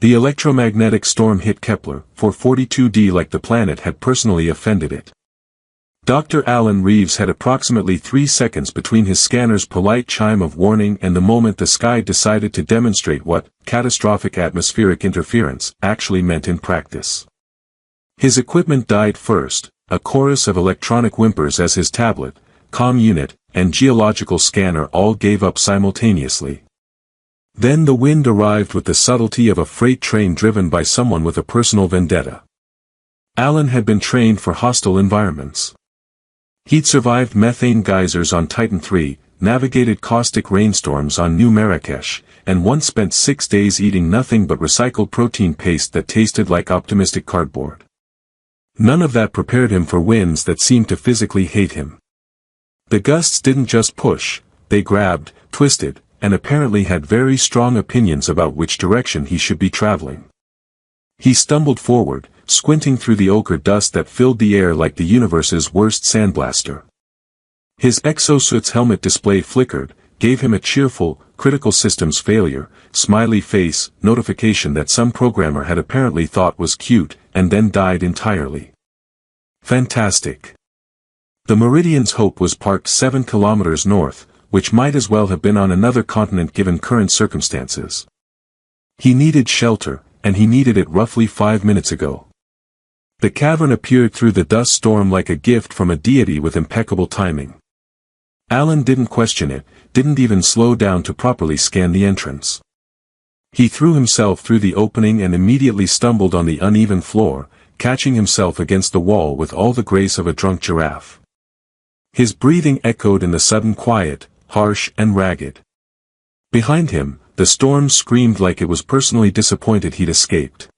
The electromagnetic storm hit Kepler 442d like the planet had personally offended it. Dr. Alan Reeves had approximately 3 seconds between his scanner's polite chime of warning and the moment the sky decided to demonstrate what catastrophic atmospheric interference actually meant in practice. His equipment died first, a chorus of electronic whimpers as his tablet, comm unit, and geological scanner all gave up simultaneously. Then the wind arrived with the subtlety of a freight train driven by someone with a personal vendetta. Alan had been trained for hostile environments. He'd survived methane geysers on Titan III, navigated caustic rainstorms on New Marrakesh, and once spent 6 days eating nothing but recycled protein paste that tasted like optimistic cardboard. None of that prepared him for winds that seemed to physically hate him. The gusts didn't just push, they grabbed, twisted, and apparently had very strong opinions about which direction he should be traveling. He stumbled forward, squinting through the ochre dust that filled the air like the universe's worst sandblaster. His exosuit's helmet display flickered, gave him a cheerful, critical systems failure, smiley face, notification that some programmer had apparently thought was cute, and then died entirely. Fantastic. The Meridian's Hope was parked 7 kilometers north, which might as well have been on another continent given current circumstances. He needed shelter, and he needed it roughly 5 minutes ago. The cavern appeared through the dust storm like a gift from a deity with impeccable timing. Alan didn't question it, didn't even slow down to properly scan the entrance. He threw himself through the opening and immediately stumbled on the uneven floor, catching himself against the wall with all the grace of a drunk giraffe. His breathing echoed in the sudden quiet, harsh and ragged. Behind him, the storm screamed like it was personally disappointed he'd escaped.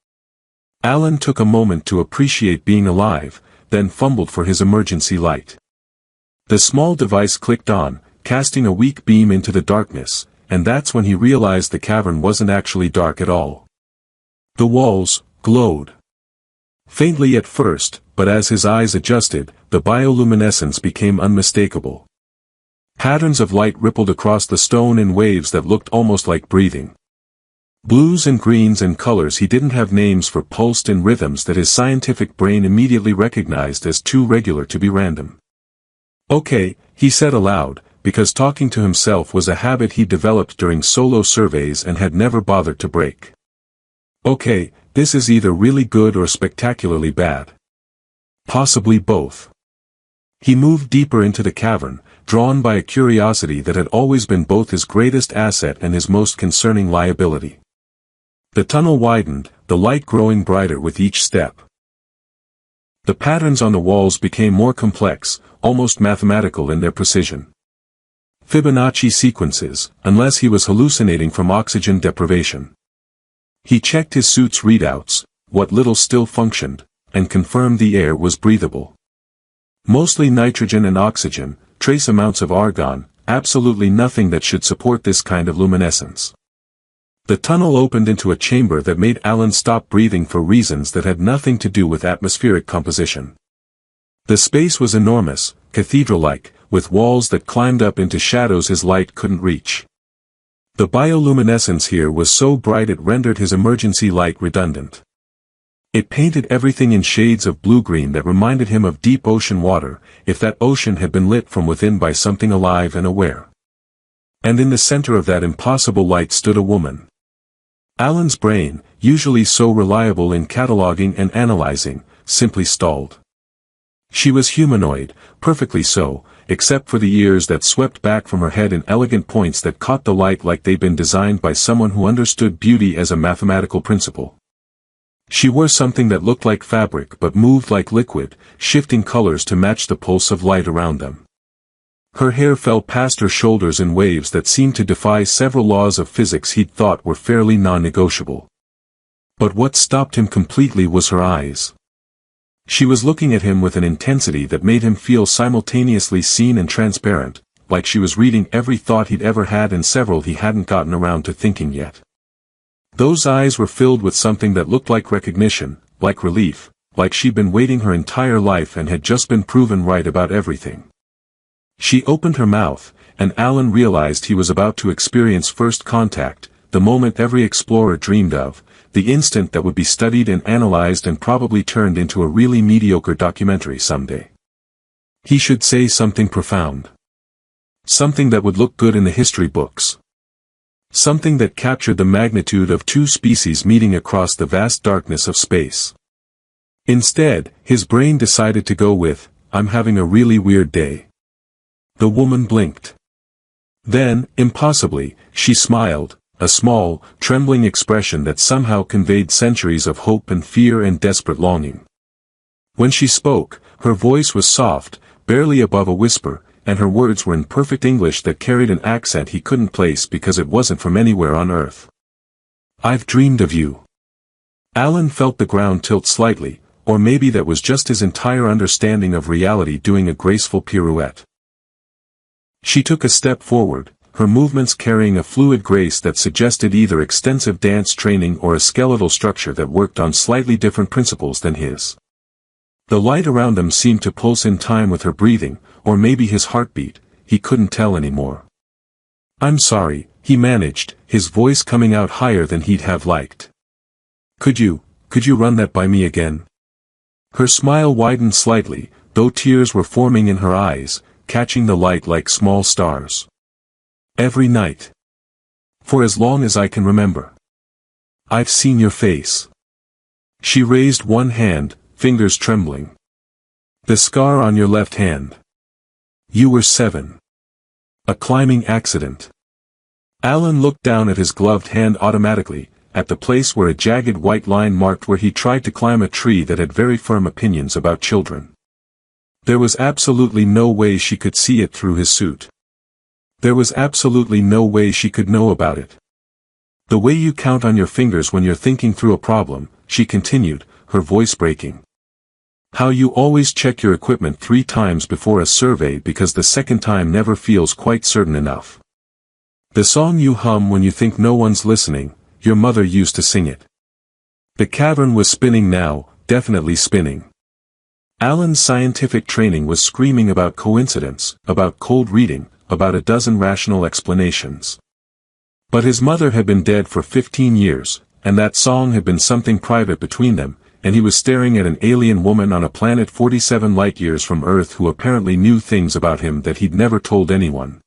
Alan took a moment to appreciate being alive, then fumbled for his emergency light. The small device clicked on, casting a weak beam into the darkness, and that's when he realized the cavern wasn't actually dark at all. The walls glowed. Faintly at first, but as his eyes adjusted, the bioluminescence became unmistakable. Patterns of light rippled across the stone in waves that looked almost like breathing. Blues and greens and colors he didn't have names for pulsed in rhythms that his scientific brain immediately recognized as too regular to be random. Okay, he said aloud, because talking to himself was a habit he developed during solo surveys and had never bothered to break. Okay, this is either really good or spectacularly bad. Possibly both. He moved deeper into the cavern, drawn by a curiosity that had always been both his greatest asset and his most concerning liability. The tunnel widened, the light growing brighter with each step. The patterns on the walls became more complex, almost mathematical in their precision. Fibonacci sequences, unless he was hallucinating from oxygen deprivation. He checked his suit's readouts, what little still functioned, and confirmed the air was breathable. Mostly nitrogen and oxygen, trace amounts of argon, absolutely nothing that should support this kind of luminescence. The tunnel opened into a chamber that made Alan stop breathing for reasons that had nothing to do with atmospheric composition. The space was enormous, cathedral-like, with walls that climbed up into shadows his light couldn't reach. The bioluminescence here was so bright it rendered his emergency light redundant. It painted everything in shades of blue-green that reminded him of deep ocean water, if that ocean had been lit from within by something alive and aware. And in the center of that impossible light stood a woman. Alan's brain, usually so reliable in cataloging and analyzing, simply stalled. She was humanoid, perfectly so, except for the ears that swept back from her head in elegant points that caught the light like they'd been designed by someone who understood beauty as a mathematical principle. She wore something that looked like fabric but moved like liquid, shifting colors to match the pulse of light around them. Her hair fell past her shoulders in waves that seemed to defy several laws of physics he'd thought were fairly non-negotiable. But what stopped him completely was her eyes. She was looking at him with an intensity that made him feel simultaneously seen and transparent, like she was reading every thought he'd ever had and several he hadn't gotten around to thinking yet. Those eyes were filled with something that looked like recognition, like relief, like she'd been waiting her entire life and had just been proven right about everything. She opened her mouth, and Alan realized he was about to experience first contact, the moment every explorer dreamed of, the instant that would be studied and analyzed and probably turned into a really mediocre documentary someday. He should say something profound. Something that would look good in the history books. Something that captured the magnitude of two species meeting across the vast darkness of space. Instead, his brain decided to go with, "I'm having a really weird day." The woman blinked. Then, impossibly, she smiled, a small, trembling expression that somehow conveyed centuries of hope and fear and desperate longing. When she spoke, her voice was soft, barely above a whisper, and her words were in perfect English that carried an accent he couldn't place because it wasn't from anywhere on Earth. "I've dreamed of you." Alan felt the ground tilt slightly, or maybe that was just his entire understanding of reality doing a graceful pirouette. She took a step forward, her movements carrying a fluid grace that suggested either extensive dance training or a skeletal structure that worked on slightly different principles than his. The light around them seemed to pulse in time with her breathing, or maybe his heartbeat, he couldn't tell anymore. "I'm sorry," he managed, his voice coming out higher than he'd have liked. Could you run that by me again?" Her smile widened slightly, though tears were forming in her eyes, catching the light like small stars. "Every night. For as long as I can remember. I've seen your face." She raised one hand, fingers trembling. "The scar on your left hand. You were 7. A climbing accident." Alan looked down at his gloved hand automatically, at the place where a jagged white line marked where he tried to climb a tree that had very firm opinions about children. There was absolutely no way she could see it through his suit. There was absolutely no way she could know about it. "The way you count on your fingers when you're thinking through a problem," she continued, her voice breaking. "How you always check your equipment 3 times before a survey because the second time never feels quite certain enough. The song you hum when you think no one's listening, your mother used to sing it." The cavern was spinning now, definitely spinning. Alan's scientific training was screaming about coincidence, about cold reading, about a dozen rational explanations. But his mother had been dead for 15 years, and that song had been something private between them, and he was staring at an alien woman on a planet 47 light-years from Earth who apparently knew things about him that he'd never told anyone.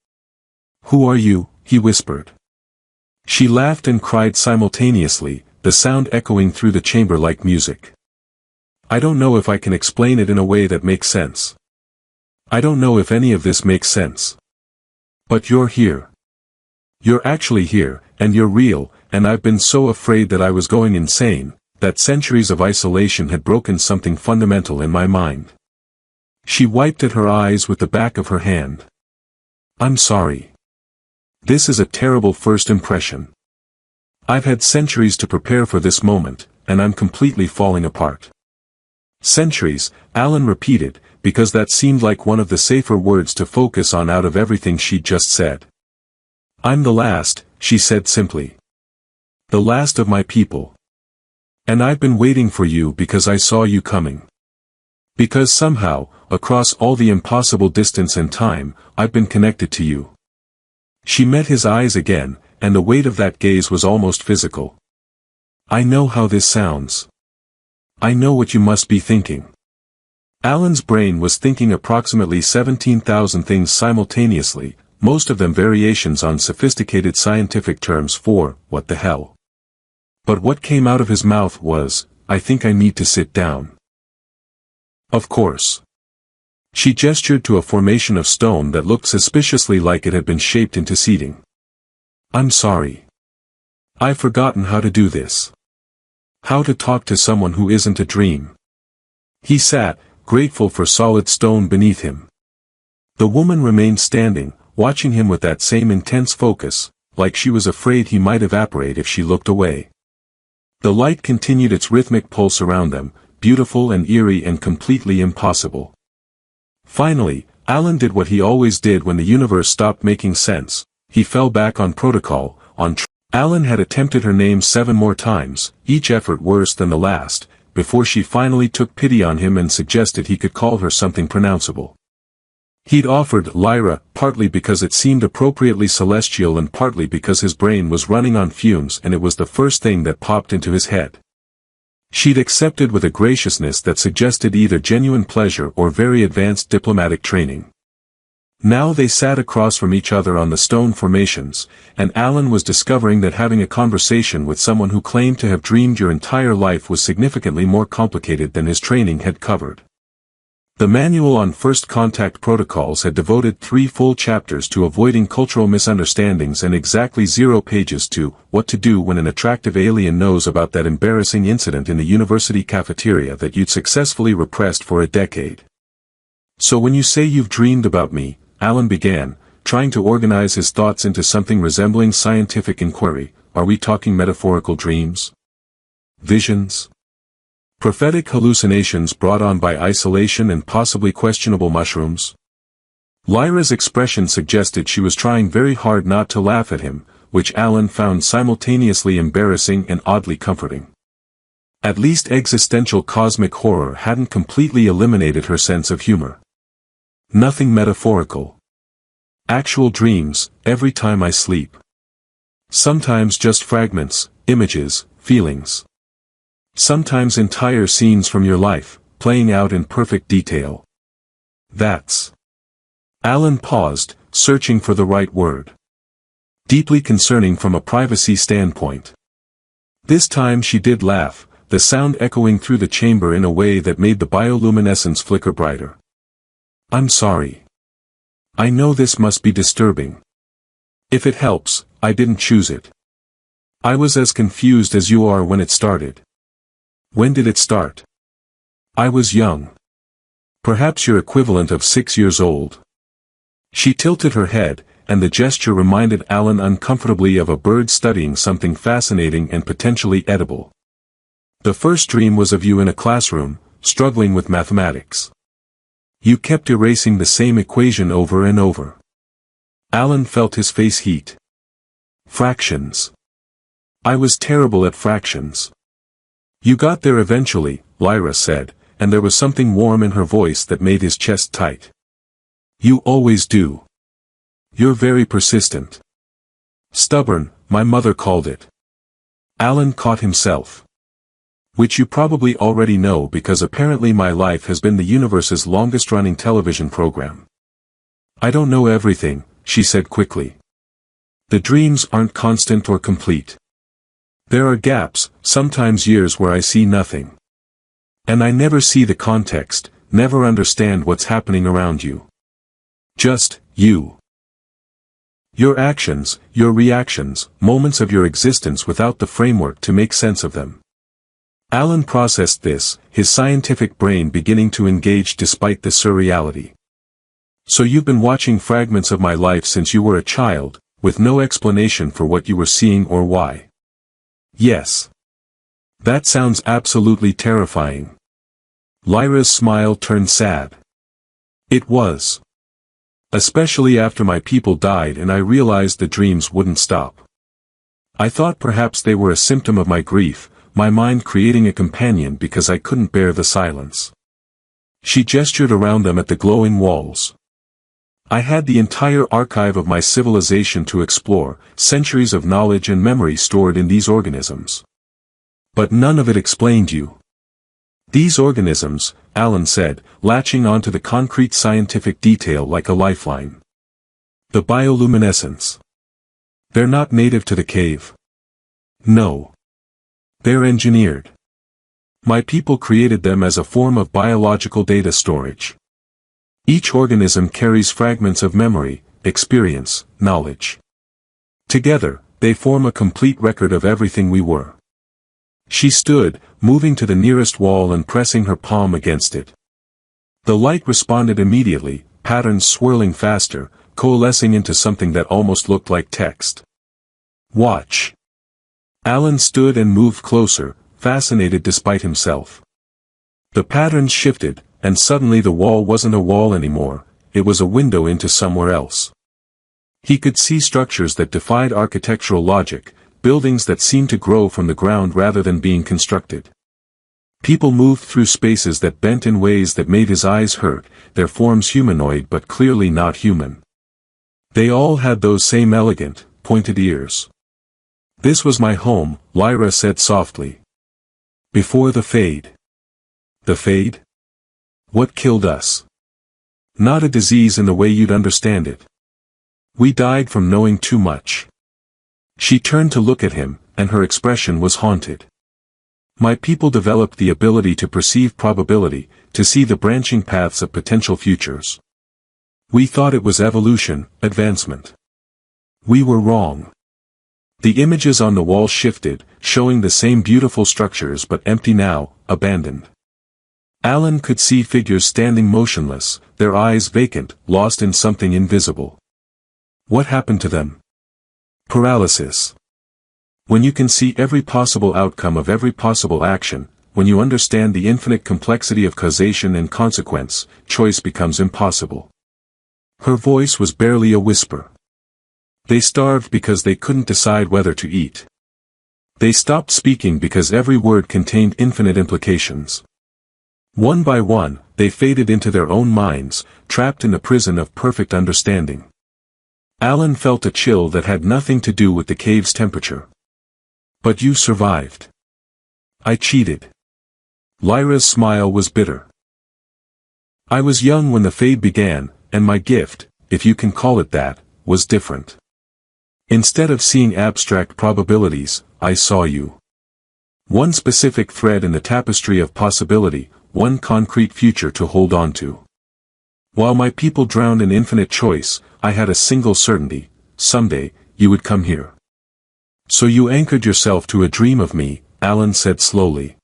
"Who are you?" he whispered. She laughed and cried simultaneously, the sound echoing through the chamber like music. "I don't know if I can explain it in a way that makes sense. I don't know if any of this makes sense. But you're here. You're actually here, and you're real, and I've been so afraid that I was going insane, that centuries of isolation had broken something fundamental in my mind." She wiped at her eyes with the back of her hand. "I'm sorry. This is a terrible first impression. I've had centuries to prepare for this moment, and I'm completely falling apart." "Centuries," Alan repeated, because that seemed like one of the safer words to focus on out of everything she'd just said. "I'm the last," she said simply. "The last of my people. And I've been waiting for you because I saw you coming. Because somehow, across all the impossible distance and time, I've been connected to you." She met his eyes again, and the weight of that gaze was almost physical. "I know how this sounds. I know what you must be thinking." Alan's brain was thinking approximately 17,000 things simultaneously, most of them variations on sophisticated scientific terms for, what the hell. But what came out of his mouth was, "I think I need to sit down." Of course. She gestured to a formation of stone that looked suspiciously like it had been shaped into seating. "I'm sorry. I've forgotten how to do this. How to talk to someone who isn't a dream." He sat, grateful for solid stone beneath him. The woman remained standing, watching him with that same intense focus, like she was afraid he might evaporate if she looked away. The light continued its rhythmic pulse around them, beautiful and eerie and completely impossible. Finally, Alan did what he always did when the universe stopped making sense. He fell back on protocol, Alan had attempted her name 7 more times, each effort worse than the last, before she finally took pity on him and suggested he could call her something pronounceable. He'd offered Lyra, partly because it seemed appropriately celestial and partly because his brain was running on fumes and it was the first thing that popped into his head. She'd accepted with a graciousness that suggested either genuine pleasure or very advanced diplomatic training. Now they sat across from each other on the stone formations, and Alan was discovering that having a conversation with someone who claimed to have dreamed your entire life was significantly more complicated than his training had covered. The manual on first contact protocols had devoted 3 full chapters to avoiding cultural misunderstandings and exactly 0 pages to what to do when an attractive alien knows about that embarrassing incident in the university cafeteria that you'd successfully repressed for a decade. So when you say you've dreamed about me, Alan began, trying to organize his thoughts into something resembling scientific inquiry, are we talking metaphorical dreams? Visions? Prophetic hallucinations brought on by isolation and possibly questionable mushrooms? Lyra's expression suggested she was trying very hard not to laugh at him, which Alan found simultaneously embarrassing and oddly comforting. At least existential cosmic horror hadn't completely eliminated her sense of humor. Nothing metaphorical. Actual dreams, every time I sleep. Sometimes just fragments, images, feelings. Sometimes entire scenes from your life, playing out in perfect detail. That's. Alan paused, searching for the right word. Deeply concerning from a privacy standpoint. This time she did laugh, the sound echoing through the chamber in a way that made the bioluminescence flicker brighter. I'm sorry. I know this must be disturbing. If it helps, I didn't choose it. I was as confused as you are when it started. When did it start? I was young. Perhaps your equivalent of 6 years old. She tilted her head, and the gesture reminded Alan uncomfortably of a bird studying something fascinating and potentially edible. The first dream was of you in a classroom, struggling with mathematics. You kept erasing the same equation over and over. Alan felt his face heat. Fractions. I was terrible at fractions. You got there eventually, Lyra said, and there was something warm in her voice that made his chest tight. You always do. You're very persistent. Stubborn, my mother called it. Alan caught himself. Which you probably already know because apparently my life has been the universe's longest-running television program. I don't know everything, she said quickly. The dreams aren't constant or complete. There are gaps, sometimes years where I see nothing. And I never see the context, never understand what's happening around you. Just, you. Your actions, your reactions, moments of your existence without the framework to make sense of them. Alan processed this, his scientific brain beginning to engage despite the surreality. So you've been watching fragments of my life since you were a child, with no explanation for what you were seeing or why. Yes. That sounds absolutely terrifying. Lyra's smile turned sad. It was. Especially after my people died and I realized the dreams wouldn't stop. I thought perhaps they were a symptom of my grief, my mind creating a companion because I couldn't bear the silence. She gestured around them at the glowing walls. I had the entire archive of my civilization to explore, centuries of knowledge and memory stored in these organisms. But none of it explained you. These organisms, Alan said, latching onto the concrete scientific detail like a lifeline. The bioluminescence. They're not native to the cave. No. They're engineered. My people created them as a form of biological data storage. Each organism carries fragments of memory, experience, knowledge. Together, they form a complete record of everything we were. She stood, moving to the nearest wall and pressing her palm against it. The light responded immediately, patterns swirling faster, coalescing into something that almost looked like text. Watch. Alan stood and moved closer, fascinated despite himself. The patterns shifted, and suddenly the wall wasn't a wall anymore, it was a window into somewhere else. He could see structures that defied architectural logic, buildings that seemed to grow from the ground rather than being constructed. People moved through spaces that bent in ways that made his eyes hurt, their forms humanoid but clearly not human. They all had those same elegant, pointed ears. "This was my home," Lyra said softly. "Before the fade." "The fade? What killed us?" "Not a disease in the way you'd understand it. We died from knowing too much." She turned to look at him, and her expression was haunted. "My people developed the ability to perceive probability, to see the branching paths of potential futures. We thought it was evolution, advancement. We were wrong." The images on the wall shifted, showing the same beautiful structures but empty now, abandoned. Alan could see figures standing motionless, their eyes vacant, lost in something invisible. What happened to them? Paralysis. When you can see every possible outcome of every possible action, when you understand the infinite complexity of causation and consequence, choice becomes impossible. Her voice was barely a whisper. They starved because they couldn't decide whether to eat. They stopped speaking because every word contained infinite implications. One by one, they faded into their own minds, trapped in the prison of perfect understanding. Alan felt a chill that had nothing to do with the cave's temperature. "But you survived." "I cheated." Lyra's smile was bitter. "I was young when the fade began, and my gift, if you can call it that, was different. Instead of seeing abstract probabilities, I saw you. One specific thread in the tapestry of possibility, one concrete future to hold on to. While my people drowned in infinite choice, I had a single certainty: someday, you would come here. So you anchored yourself to a dream of me," Alan said slowly.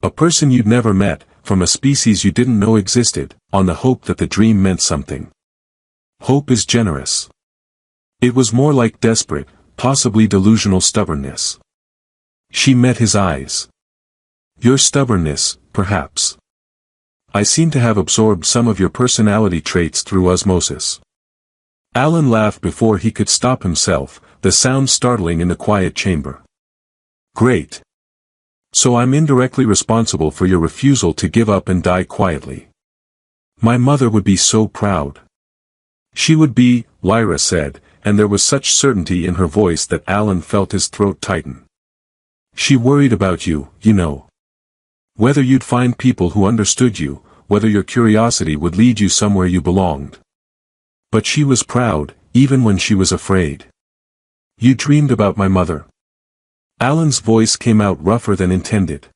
"A person you'd never met, from a species you didn't know existed, on the hope that the dream meant something. Hope is generous." It was more like desperate, possibly delusional stubbornness. She met his eyes. "Your stubbornness, perhaps. I seem to have absorbed some of your personality traits through osmosis." Alan laughed before he could stop himself, the sound startling in the quiet chamber. "Great. So I'm indirectly responsible for your refusal to give up and die quietly. My mother would be so proud." "She would be," Lyra said, and there was such certainty in her voice that Alan felt his throat tighten. "She worried about you, you know. Whether you'd find people who understood you, whether your curiosity would lead you somewhere you belonged. But she was proud, even when she was afraid. You dreamed about my mother." Alan's voice came out rougher than intended.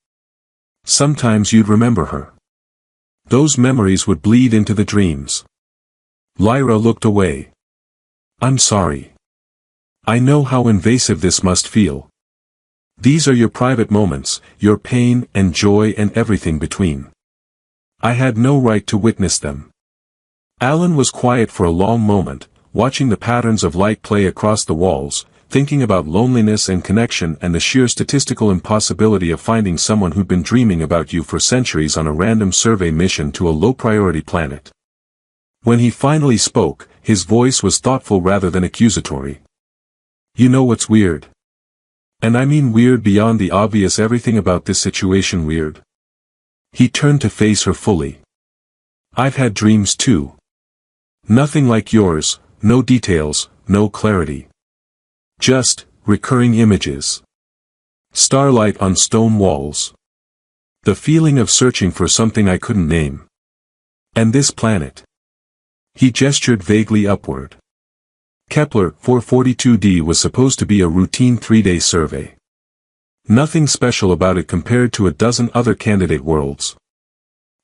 "Sometimes you'd remember her. Those memories would bleed into the dreams." Lyra looked away. "I'm sorry. I know how invasive this must feel. These are your private moments, your pain and joy and everything between. I had no right to witness them." Alan was quiet for a long moment, watching the patterns of light play across the walls, thinking about loneliness and connection and the sheer statistical impossibility of finding someone who'd been dreaming about you for centuries on a random survey mission to a low-priority planet. When he finally spoke, his voice was thoughtful rather than accusatory. "You know what's weird? And I mean weird beyond the obvious, everything about this situation weird." He turned to face her fully. "I've had dreams too. Nothing like yours, no details, no clarity. Just, recurring images. Starlight on stone walls. The feeling of searching for something I couldn't name. And this planet." He gestured vaguely upward. Kepler 442d was supposed to be a routine 3-day survey. Nothing special about it compared to a dozen other candidate worlds.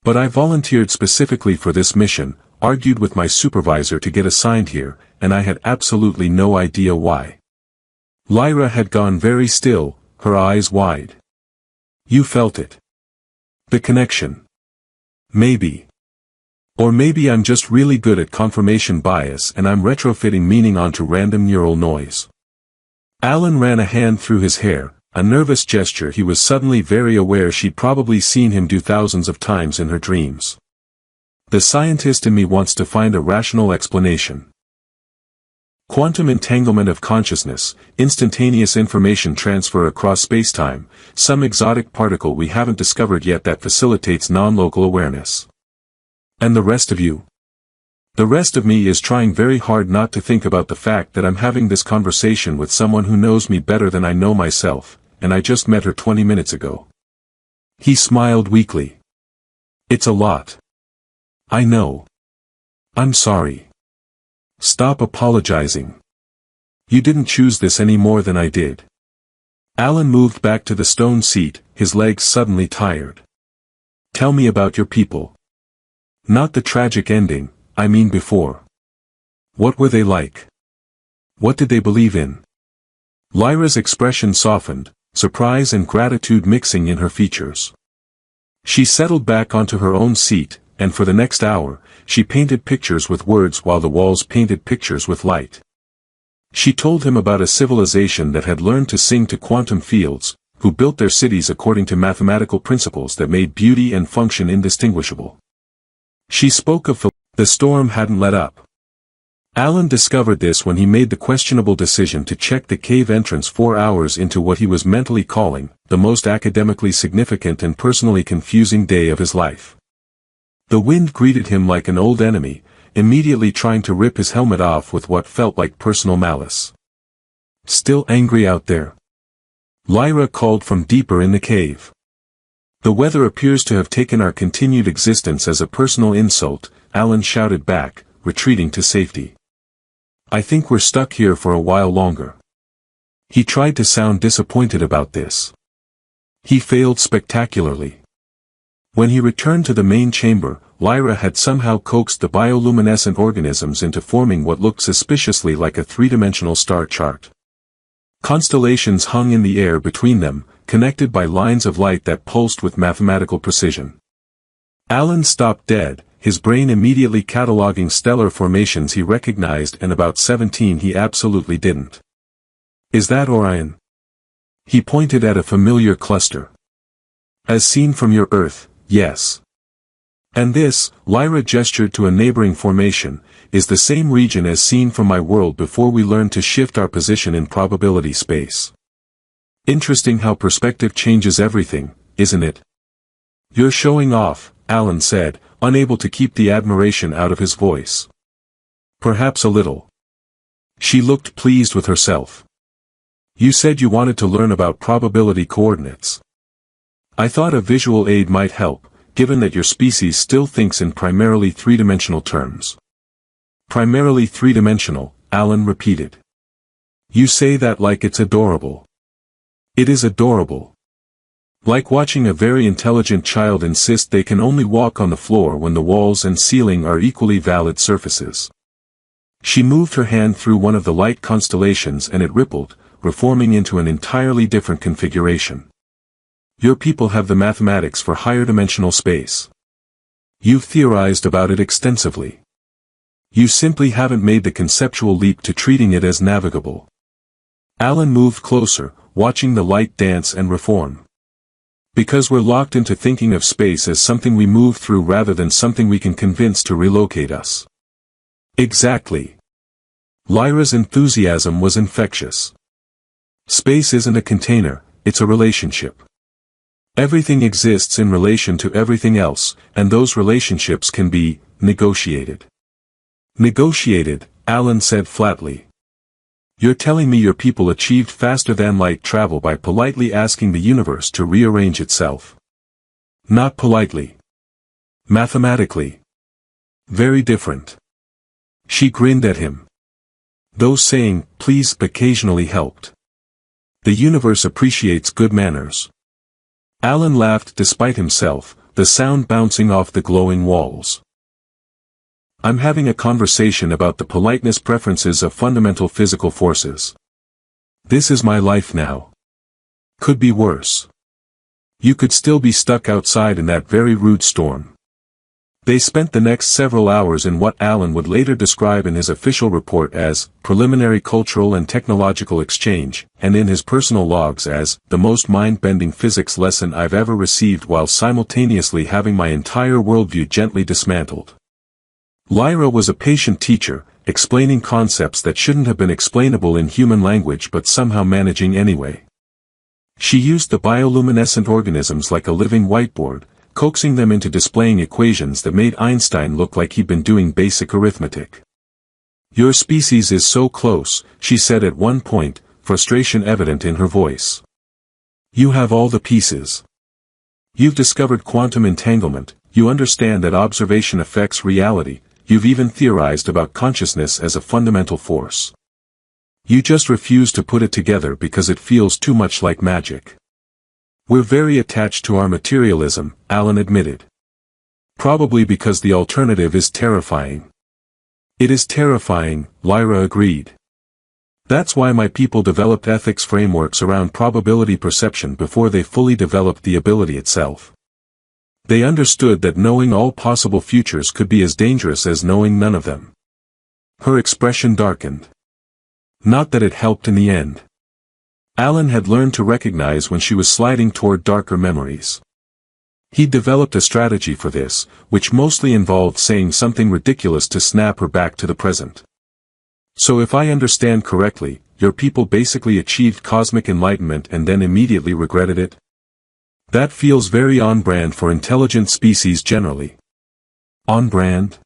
But I volunteered specifically for this mission, argued with my supervisor to get assigned here, and I had absolutely no idea why. Lyra had gone very still, her eyes wide. "You felt it. The connection. Maybe. Or maybe I'm just really good at confirmation bias and I'm retrofitting meaning onto random neural noise." Alan ran a hand through his hair, a nervous gesture he was suddenly very aware she'd probably seen him do thousands of times in her dreams. "The scientist in me wants to find a rational explanation." Quantum entanglement of consciousness, instantaneous information transfer across spacetime, some exotic particle we haven't discovered yet that facilitates non-local awareness. And the rest of you? The rest of me is trying very hard not to think about the fact that I'm having this conversation with someone who knows me better than I know myself, and I just met her 20 minutes ago. He smiled weakly. It's a lot. I know. I'm sorry. Stop apologizing. You didn't choose this any more than I did. Alan moved back to the stone seat, his legs suddenly tired. Tell me about your people. Not the tragic ending, I mean before. What were they like? What did they believe in? Lyra's expression softened, surprise and gratitude mixing in her features. She settled back onto her own seat, and for the next hour, she painted pictures with words while the walls painted pictures with light. She told him about a civilization that had learned to sing to quantum fields, who built their cities according to mathematical principles that made beauty and function indistinguishable. She spoke of the storm hadn't let up. Alan discovered this when he made the questionable decision to check the cave entrance 4 hours into what he was mentally calling the most academically significant and personally confusing day of his life. The wind greeted him like an old enemy, immediately trying to rip his helmet off with what felt like personal malice. Still angry out there? Lyra called from deeper in the cave. The weather appears to have taken our continued existence as a personal insult, Alan shouted back, retreating to safety. I think we're stuck here for a while longer. He tried to sound disappointed about this. He failed spectacularly. When he returned to the main chamber, Lyra had somehow coaxed the bioluminescent organisms into forming what looked suspiciously like a three-dimensional star chart. Constellations hung in the air between them, connected by lines of light that pulsed with mathematical precision. Alan stopped dead, his brain immediately cataloging stellar formations he recognized and about 17 he absolutely didn't. Is that Orion? He pointed at a familiar cluster. As seen from your Earth, yes. And this, Lyra gestured to a neighboring formation, is the same region as seen from my world before we learned to shift our position in probability space. Interesting how perspective changes everything, isn't it? You're showing off, Alan said, unable to keep the admiration out of his voice. Perhaps a little. She looked pleased with herself. You said you wanted to learn about probability coordinates. I thought a visual aid might help, given that your species still thinks in primarily three-dimensional terms. Primarily three-dimensional, Alan repeated. You say that like it's adorable. It is adorable. Like watching a very intelligent child insist they can only walk on the floor when the walls and ceiling are equally valid surfaces. She moved her hand through one of the light constellations and it rippled, reforming into an entirely different configuration. Your people have the mathematics for higher dimensional space. You've theorized about it extensively. You simply haven't made the conceptual leap to treating it as navigable. Alan moved closer, watching the light dance and reform. Because we're locked into thinking of space as something we move through rather than something we can convince to relocate us. Exactly. Lyra's enthusiasm was infectious. Space isn't a container, it's a relationship. Everything exists in relation to everything else, and those relationships can be negotiated. Negotiated, Alan said flatly. You're telling me your people achieved faster-than-light travel by politely asking the universe to rearrange itself. Not politely. Mathematically. Very different. She grinned at him. Those saying, please, occasionally helped. The universe appreciates good manners. Alan laughed despite himself, the sound bouncing off the glowing walls. I'm having a conversation about the politeness preferences of fundamental physical forces. This is my life now. Could be worse. You could still be stuck outside in that very rude storm. They spent the next several hours in what Alan would later describe in his official report as preliminary cultural and technological exchange, and in his personal logs as the most mind-bending physics lesson I've ever received while simultaneously having my entire worldview gently dismantled. Lyra was a patient teacher, explaining concepts that shouldn't have been explainable in human language but somehow managing anyway. She used the bioluminescent organisms like a living whiteboard, coaxing them into displaying equations that made Einstein look like he'd been doing basic arithmetic. "Your species is so close," she said at one point, frustration evident in her voice. "You have all the pieces. You've discovered quantum entanglement, you understand that observation affects reality, you've even theorized about consciousness as a fundamental force. You just refuse to put it together because it feels too much like magic." "We're very attached to our materialism," Alan admitted. "Probably because the alternative is terrifying." "It is terrifying," Lyra agreed. "That's why my people developed ethics frameworks around probability perception before they fully developed the ability itself. They understood that knowing all possible futures could be as dangerous as knowing none of them." Her expression darkened. Not that it helped in the end. Alan had learned to recognize when she was sliding toward darker memories. He'd developed a strategy for this, which mostly involved saying something ridiculous to snap her back to the present. "So if I understand correctly, your people basically achieved cosmic enlightenment and then immediately regretted it? That feels very on-brand for intelligent species generally." On-brand?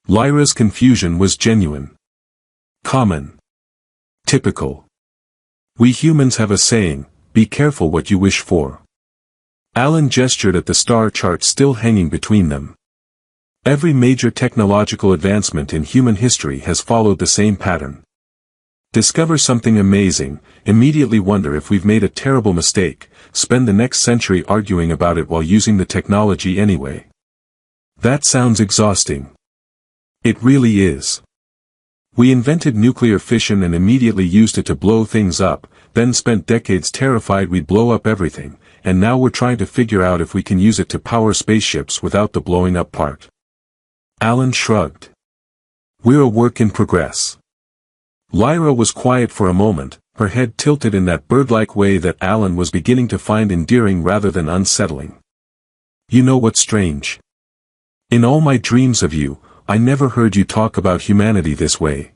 Lyra's confusion was genuine. Common. Typical. We humans have a saying, "Be careful what you wish for." Alan gestured at the star chart still hanging between them. Every major technological advancement in human history has followed the same pattern. Discover something amazing, immediately wonder if we've made a terrible mistake, spend the next century arguing about it while using the technology anyway. That sounds exhausting. It really is. We invented nuclear fission and immediately used it to blow things up, then spent decades terrified we'd blow up everything, and now we're trying to figure out if we can use it to power spaceships without the blowing up part. Alan shrugged. We're a work in progress. Lyra was quiet for a moment, her head tilted in that bird-like way that Alan was beginning to find endearing rather than unsettling. "You know what's strange? In all my dreams of you, I never heard you talk about humanity this way.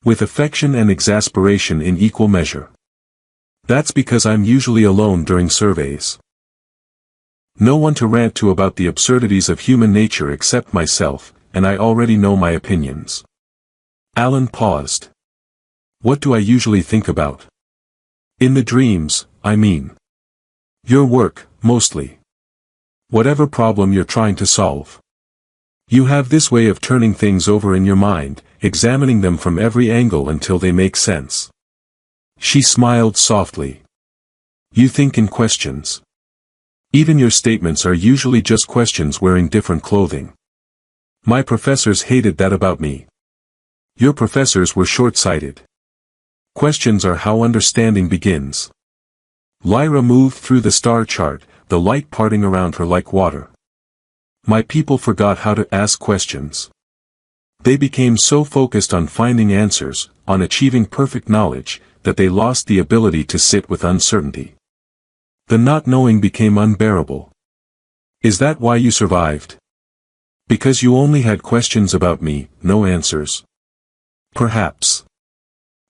With affection and exasperation in equal measure. That's because I'm usually alone during surveys. No one to rant to about the absurdities of human nature except myself, and I already know my opinions." Alan paused. "What do I usually think about?" "In the dreams, I mean. Your work, mostly. Whatever problem you're trying to solve. You have this way of turning things over in your mind, examining them from every angle until they make sense." She smiled softly. "You think in questions. Even your statements are usually just questions wearing different clothing. My professors hated that about me. Your professors were short-sighted. Questions are how understanding begins." Lyra moved through the star chart, the light parting around her like water. "My people forgot how to ask questions. They became so focused on finding answers, on achieving perfect knowledge, that they lost the ability to sit with uncertainty. The not knowing became unbearable. Is that why you survived? Because you only had questions about me, no answers? Perhaps.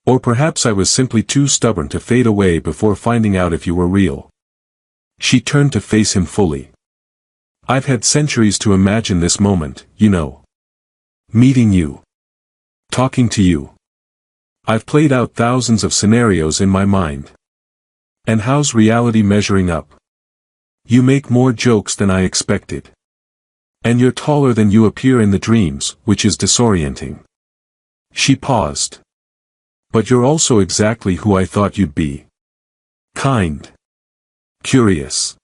Or perhaps I was simply too stubborn to fade away before finding out if you were real." She turned to face him fully. "I've had centuries to imagine this moment, you know. Meeting you. Talking to you. I've played out thousands of scenarios in my mind. And how's reality measuring up? You make more jokes than I expected. And you're taller than you appear in the dreams, which is disorienting." She paused. "But you're also exactly who I thought you'd be. Kind. Curious.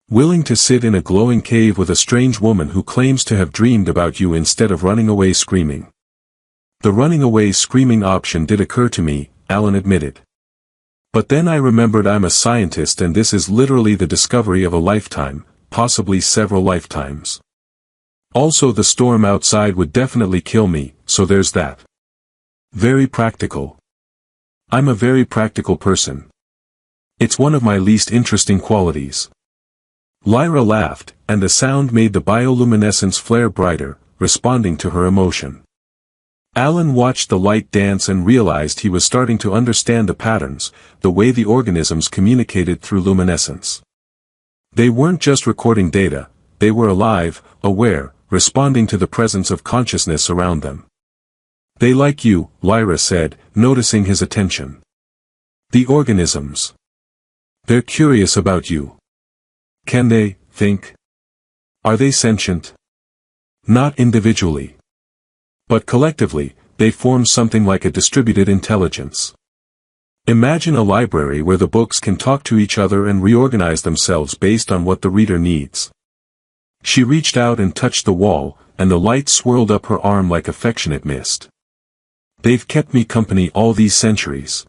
Willing to sit in a glowing cave with a strange woman who claims to have dreamed about you instead of running away screaming." "The running away screaming option did occur to me," Alan admitted. "But then I remembered I'm a scientist and this is literally the discovery of a lifetime, possibly several lifetimes. Also the storm outside would definitely kill me, so there's that. Very practical. I'm a very practical person. It's one of my least interesting qualities." Lyra laughed, and the sound made the bioluminescence flare brighter, responding to her emotion. Alan watched the light dance and realized he was starting to understand the patterns, the way the organisms communicated through luminescence. They weren't just recording data, they were alive, aware, responding to the presence of consciousness around them. "They like you," Lyra said, noticing his attention. "The organisms. They're curious about you. Can they think? Are they sentient? Not individually. But collectively, they form something like a distributed intelligence. Imagine a library where the books can talk to each other and reorganize themselves based on what the reader needs." She reached out and touched the wall, and the light swirled up her arm like affectionate mist. "They've kept me company all these centuries.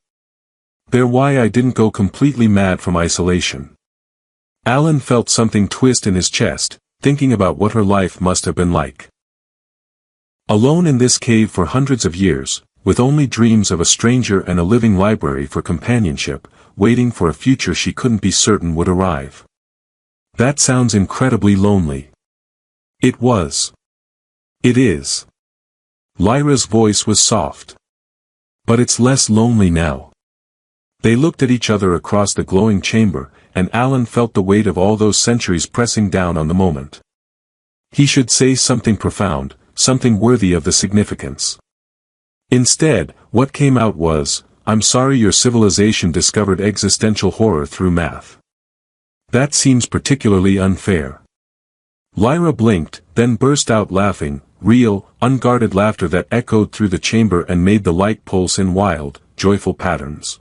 They're why I didn't go completely mad from isolation." Alan felt something twist in his chest, thinking about what her life must have been like. Alone in this cave for hundreds of years, with only dreams of a stranger and a living library for companionship, waiting for a future she couldn't be certain would arrive. That sounds incredibly lonely. It was. It is. Lyra's voice was soft. But it's less lonely now. They looked at each other across the glowing chamber, and Alan felt the weight of all those centuries pressing down on the moment. He should say something profound, something worthy of the significance. Instead, what came out was, "I'm sorry your civilization discovered existential horror through math. That seems particularly unfair." Lyra blinked, then burst out laughing, real, unguarded laughter that echoed through the chamber and made the light pulse in wild, joyful patterns.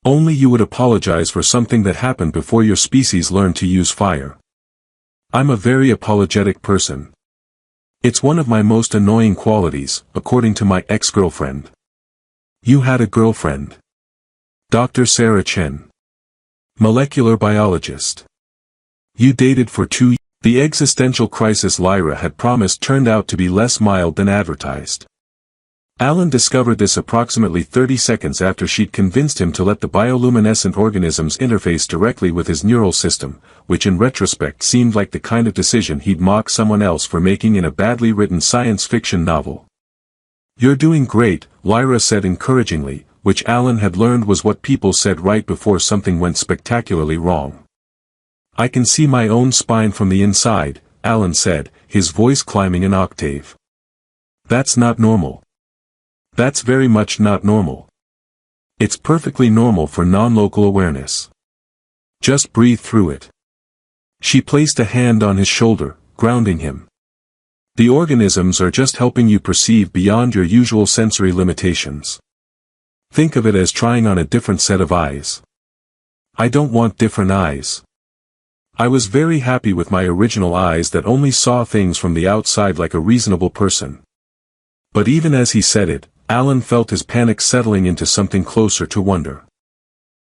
"Only you would apologize for something that happened before your species learned to use fire. I'm a very apologetic person. It's one of my most annoying qualities, according to my ex-girlfriend." "You had a girlfriend?" "Dr. Sarah Chen. Molecular biologist. You dated for 2 years. The existential crisis Lyra had promised turned out to be less mild than advertised. Alan discovered this approximately 30 seconds after she'd convinced him to let the bioluminescent organisms interface directly with his neural system, which in retrospect seemed like the kind of decision he'd mock someone else for making in a badly written science fiction novel. "You're doing great," Lyra said encouragingly, which Alan had learned was what people said right before something went spectacularly wrong. "I can see my own spine from the inside," Alan said, his voice climbing an octave. "That's not normal. That's very much not normal. It's perfectly normal for non-local awareness. Just breathe through it." She placed a hand on his shoulder, grounding him. "The organisms are just helping you perceive beyond your usual sensory limitations. Think of it as trying on a different set of eyes." "I don't want different eyes. I was very happy with my original eyes that only saw things from the outside like a reasonable person." But even as he said it, Alan felt his panic settling into something closer to wonder.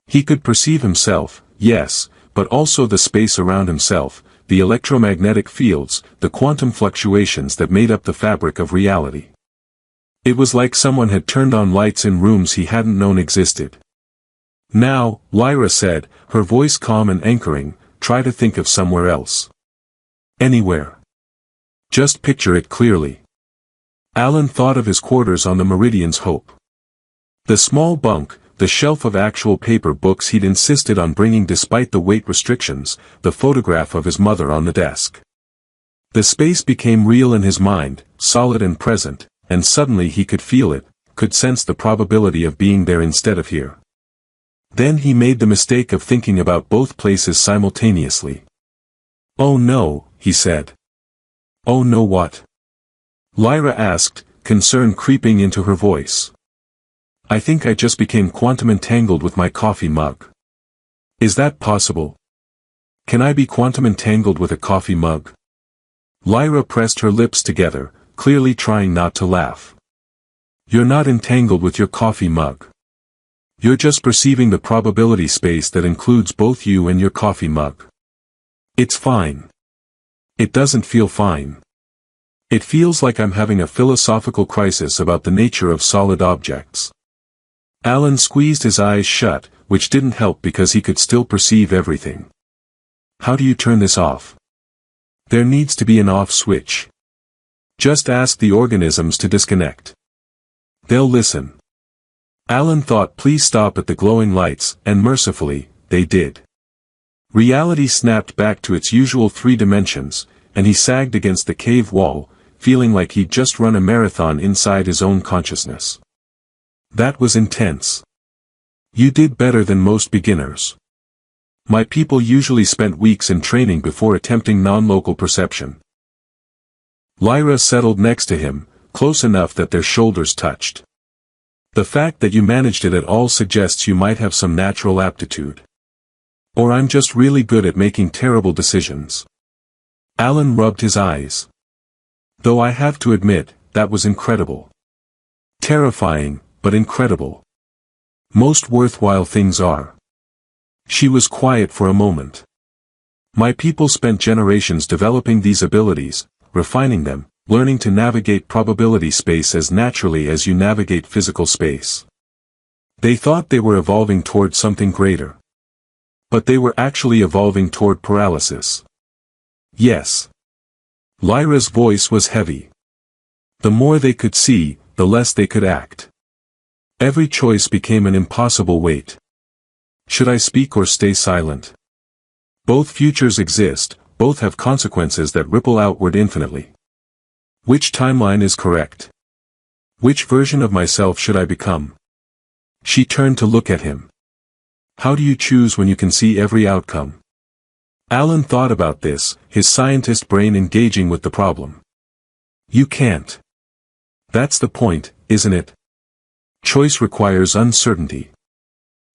He could perceive himself, yes, but also the space around himself, the electromagnetic fields, the quantum fluctuations that made up the fabric of reality. It was like someone had turned on lights in rooms he hadn't known existed. "Now," Lyra said, her voice calm and anchoring, "try to think of somewhere else. Anywhere. Just picture it clearly." Alan thought of his quarters on the Meridian's Hope. The small bunk, the shelf of actual paper books he'd insisted on bringing despite the weight restrictions, the photograph of his mother on the desk. The space became real in his mind, solid and present, and suddenly he could feel it, could sense the probability of being there instead of here. Then he made the mistake of thinking about both places simultaneously. "Oh no," he said. "Oh no what?" Lyra asked, concern creeping into her voice. "I think I just became quantum entangled with my coffee mug." "Is that possible? Can I be quantum entangled with a coffee mug?" Lyra pressed her lips together, clearly trying not to laugh. "You're not entangled with your coffee mug. You're just perceiving the probability space that includes both you and your coffee mug. It's fine. It doesn't feel fine. It feels like I'm having a philosophical crisis about the nature of solid objects." Alan squeezed his eyes shut, which didn't help because he could still perceive everything. "How do you turn this off?" "There needs to be an off switch." Just ask the organisms to disconnect. They'll listen. Alan thought, please stop at the glowing lights, and mercifully, they did. Reality snapped back to its usual 3 dimensions, and he sagged against the cave wall, feeling like he'd just run a marathon inside his own consciousness. That was intense. You did better than most beginners. My people usually spent weeks in training before attempting non-local perception. Lyra settled next to him, close enough that their shoulders touched. The fact that you managed it at all suggests you might have some natural aptitude. Or I'm just really good at making terrible decisions. Alan rubbed his eyes. Though I have to admit, that was incredible. Terrifying, but incredible. Most worthwhile things are. She was quiet for a moment. My people spent generations developing these abilities, refining them, learning to navigate probability space as naturally as you navigate physical space. They thought they were evolving toward something greater. But they were actually evolving toward paralysis. Yes. Lyra's voice was heavy. The more they could see, the less they could act. Every choice became an impossible weight. Should I speak or stay silent? Both futures exist, both have consequences that ripple outward infinitely. Which timeline is correct? Which version of myself should I become? She turned to look at him. How do you choose when you can see every outcome? Alan thought about this, his scientist brain engaging with the problem. You can't. That's the point, isn't it? Choice requires uncertainty.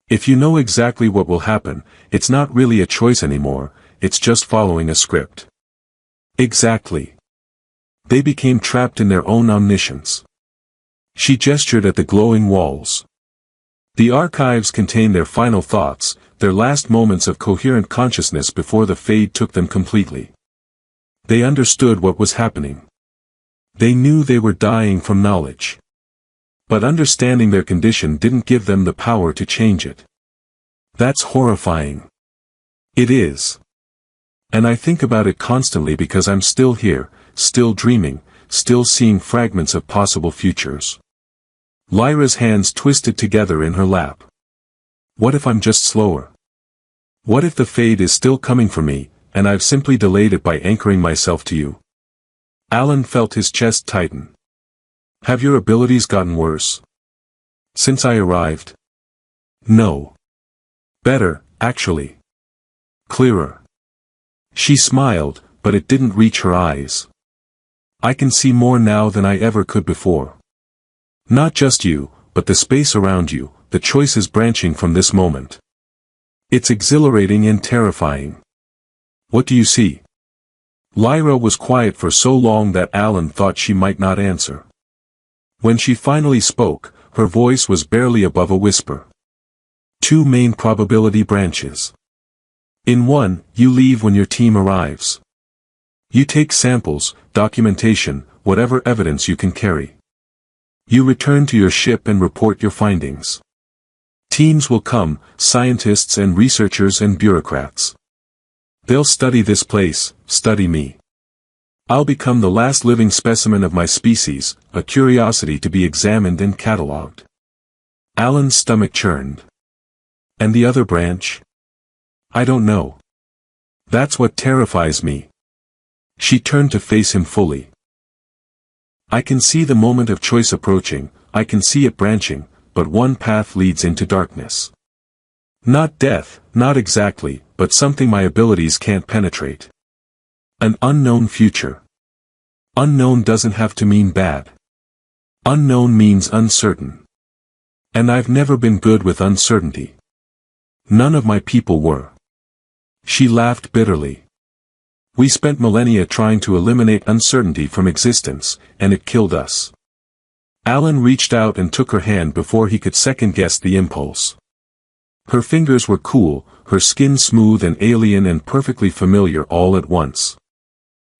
If you know exactly what will happen, it's not really a choice anymore, it's just following a script. Exactly. They became trapped in their own omniscience. She gestured at the glowing walls. The archives contain their final thoughts, their last moments of coherent consciousness before the fade took them completely. They understood what was happening. They knew they were dying from knowledge. But understanding their condition didn't give them the power to change it. That's horrifying. It is. And I think about it constantly because I'm still here, still dreaming, still seeing fragments of possible futures. Lyra's hands twisted together in her lap. What if I'm just slower? What if the fade is still coming for me, and I've simply delayed it by anchoring myself to you? Alan felt his chest tighten. Have your abilities gotten worse? Since I arrived? No. Better, actually. Clearer. She smiled, but it didn't reach her eyes. I can see more now than I ever could before. Not just you, but the space around you, the choices branching from this moment. It's exhilarating and terrifying. What do you see? Lyra was quiet for so long that Alan thought she might not answer. When she finally spoke, her voice was barely above a whisper. 2 main probability branches. In one, you leave when your team arrives. You take samples, documentation, whatever evidence you can carry. You return to your ship and report your findings. Teams will come, scientists and researchers and bureaucrats. They'll study this place, study me. I'll become the last living specimen of my species, a curiosity to be examined and catalogued. Alan's stomach churned. And the other branch? I don't know. That's what terrifies me. She turned to face him fully. I can see the moment of choice approaching, I can see it branching, but one path leads into darkness. Not death, not exactly, but something my abilities can't penetrate. An unknown future. Unknown doesn't have to mean bad. Unknown means uncertain. And I've never been good with uncertainty. None of my people were. She laughed bitterly. We spent millennia trying to eliminate uncertainty from existence, and it killed us. Alan reached out and took her hand before he could second-guess the impulse. Her fingers were cool, her skin smooth and alien and perfectly familiar all at once.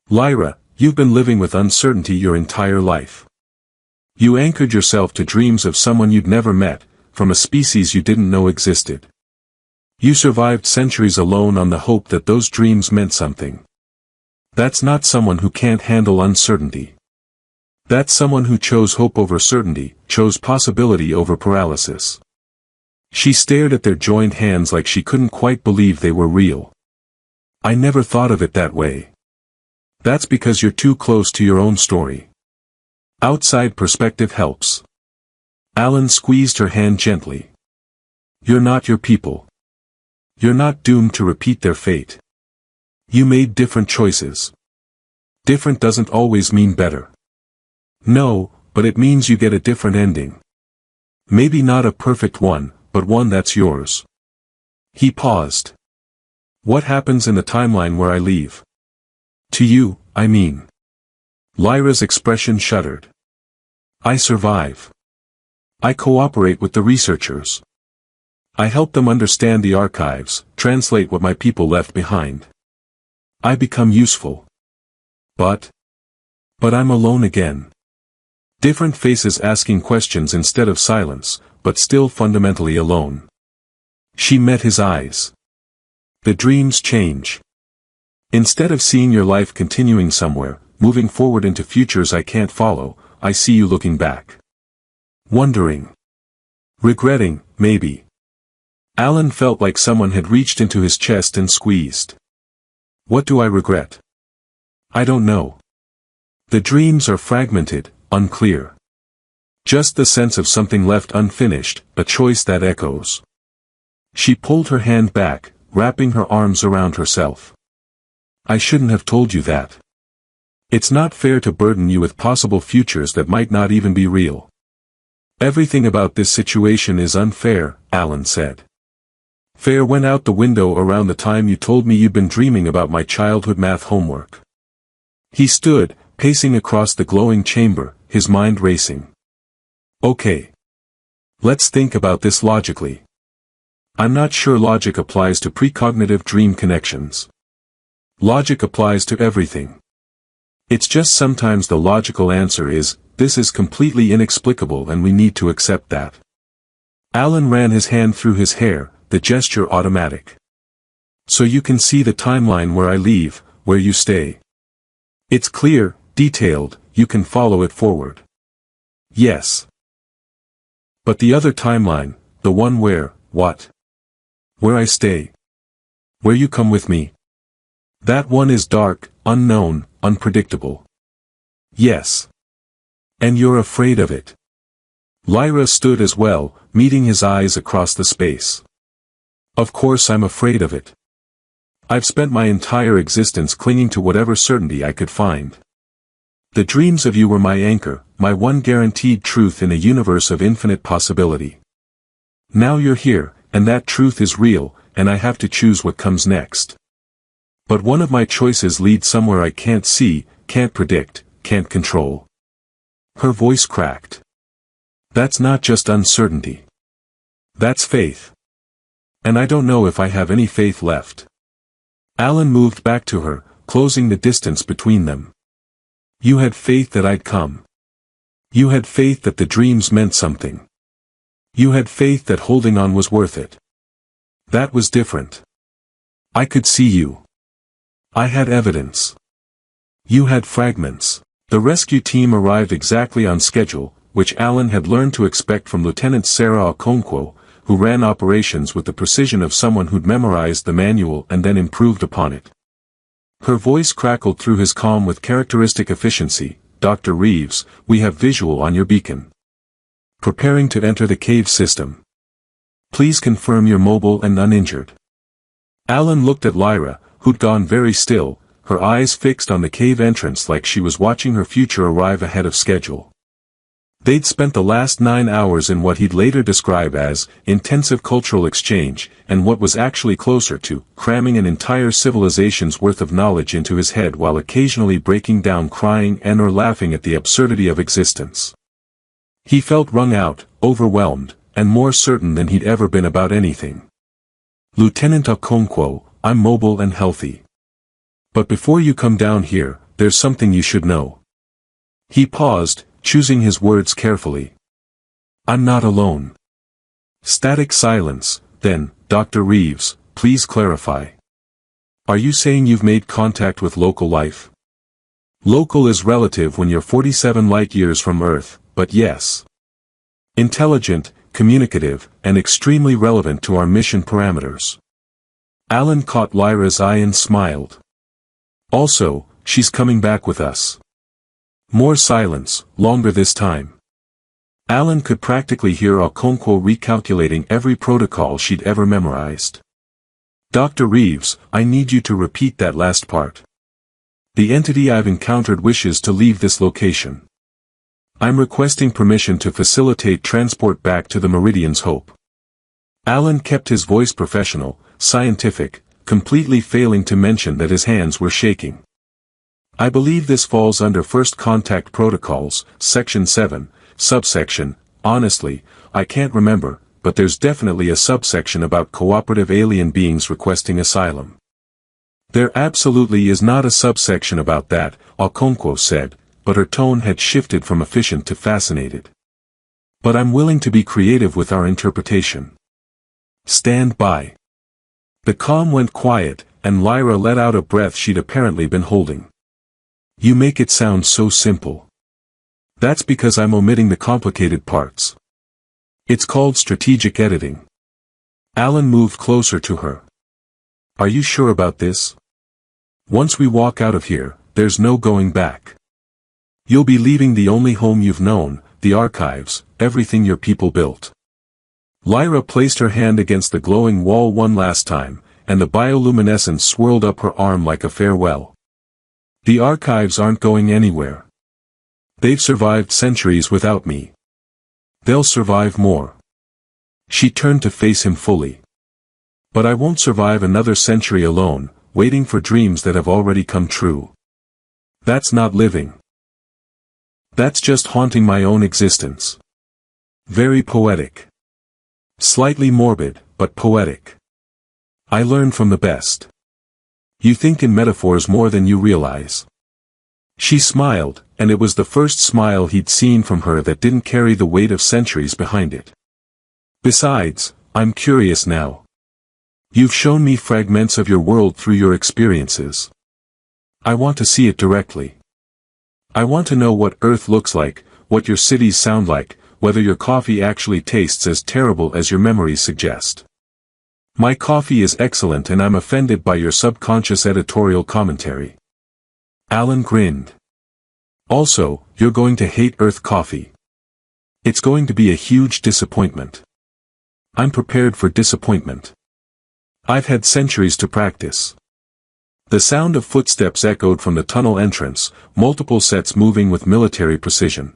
Lyra, you've been living with uncertainty your entire life. You anchored yourself to dreams of someone you'd never met, from a species you didn't know existed. You survived centuries alone on the hope that those dreams meant something. That's not someone who can't handle uncertainty. That's someone who chose hope over certainty, chose possibility over paralysis. She stared at their joined hands like she couldn't quite believe they were real. I never thought of it that way. That's because you're too close to your own story. Outside perspective helps. Alan squeezed her hand gently. You're not your people. You're not doomed to repeat their fate. You made different choices. Different doesn't always mean better. No, but it means you get a different ending. Maybe not a perfect one, but one that's yours. He paused. What happens in the timeline where I leave? To you, I mean. Lyra's expression shuddered. I survive. I cooperate with the researchers. I help them understand the archives, translate what my people left behind. I become useful. But I'm alone again. Different faces asking questions instead of silence, but still fundamentally alone. She met his eyes. The dreams change. Instead of seeing your life continuing somewhere, moving forward into futures I can't follow, I see you looking back. Wondering. Regretting, maybe. Alan felt like someone had reached into his chest and squeezed. What do I regret? I don't know. The dreams are fragmented, unclear. Just the sense of something left unfinished, a choice that echoes. She pulled her hand back, wrapping her arms around herself. I shouldn't have told you that. It's not fair to burden you with possible futures that might not even be real. Everything about this situation is unfair, Alan said. Fair went out the window around the time you told me you'd been dreaming about my childhood math homework. He stood, pacing across the glowing chamber, his mind racing. Okay. Let's think about this logically. I'm not sure logic applies to precognitive dream connections. Logic applies to everything. It's just sometimes the logical answer is, this is completely inexplicable and we need to accept that. Alan ran his hand through his hair, the gesture automatic. So you can see the timeline where I leave, where you stay. It's clear, detailed, you can follow it forward. Yes. But the other timeline, the one where, what? Where I stay. Where you come with me. That one is dark, unknown, unpredictable. Yes. And you're afraid of it. Lyra stood as well, meeting his eyes across the space. Of course I'm afraid of it. I've spent my entire existence clinging to whatever certainty I could find. The dreams of you were my anchor, my one guaranteed truth in a universe of infinite possibility. Now you're here, and that truth is real, and I have to choose what comes next. But one of my choices leads somewhere I can't see, can't predict, can't control. Her voice cracked. That's not just uncertainty. That's faith. And I don't know if I have any faith left. Alan moved back to her, closing the distance between them. You had faith that I'd come. You had faith that the dreams meant something. You had faith that holding on was worth it. That was different. I could see you. I had evidence. You had fragments. The rescue team arrived exactly on schedule, which Alan had learned to expect from Lieutenant Sarah Okonkwo, who ran operations with the precision of someone who'd memorized the manual and then improved upon it. Her voice crackled through his calm with characteristic efficiency. Dr. Reeves, we have visual on your beacon. Preparing to enter the cave system. Please confirm you're mobile and uninjured. Alan looked at Lyra, who'd gone very still, her eyes fixed on the cave entrance like she was watching her future arrive ahead of schedule. They'd spent the last 9 hours in what he'd later describe as intensive cultural exchange, and what was actually closer to cramming an entire civilization's worth of knowledge into his head while occasionally breaking down crying and or laughing at the absurdity of existence. He felt wrung out, overwhelmed, and more certain than he'd ever been about anything. Lieutenant Okonkwo, I'm mobile and healthy. But before you come down here, there's something you should know. He paused, choosing his words carefully. I'm not alone. Static silence, then, Dr. Reeves, please clarify. Are you saying you've made contact with local life? Local is relative when you're 47 light-years from Earth, but yes. Intelligent, communicative, and extremely relevant to our mission parameters. Alan caught Lyra's eye and smiled. Also, she's coming back with us. More silence, longer this time. Alan could practically hear Okonkwo recalculating every protocol she'd ever memorized. Dr. Reeves, I need you to repeat that last part. The entity I've encountered wishes to leave this location. I'm requesting permission to facilitate transport back to the Meridian's Hope. Alan kept his voice professional, scientific, completely failing to mention that his hands were shaking. I believe this falls under First Contact Protocols, Section 7, subsection, honestly, I can't remember, but there's definitely a subsection about cooperative alien beings requesting asylum. There absolutely is not a subsection about that, Okonkwo said, but her tone had shifted from efficient to fascinated. But I'm willing to be creative with our interpretation. Stand by. The comm went quiet, and Lyra let out a breath she'd apparently been holding. You make it sound so simple. That's because I'm omitting the complicated parts. It's called strategic editing. Alan moved closer to her. Are you sure about this? Once we walk out of here, there's no going back. You'll be leaving the only home you've known, the archives, everything your people built. Lyra placed her hand against the glowing wall one last time, and the bioluminescence swirled up her arm like a farewell. The archives aren't going anywhere. They've survived centuries without me. They'll survive more. She turned to face him fully. But I won't survive another century alone, waiting for dreams that have already come true. That's not living. That's just haunting my own existence. Very poetic. Slightly morbid, but poetic. I learn from the best. You think in metaphors more than you realize. She smiled, and it was the first smile he'd seen from her that didn't carry the weight of centuries behind it. Besides, I'm curious now. You've shown me fragments of your world through your experiences. I want to see it directly. I want to know what Earth looks like, what your cities sound like, whether your coffee actually tastes as terrible as your memories suggest. My coffee is excellent and I'm offended by your subconscious editorial commentary. Alan grinned. Also, you're going to hate Earth coffee. It's going to be a huge disappointment. I'm prepared for disappointment. I've had centuries to practice. The sound of footsteps echoed from the tunnel entrance, multiple sets moving with military precision.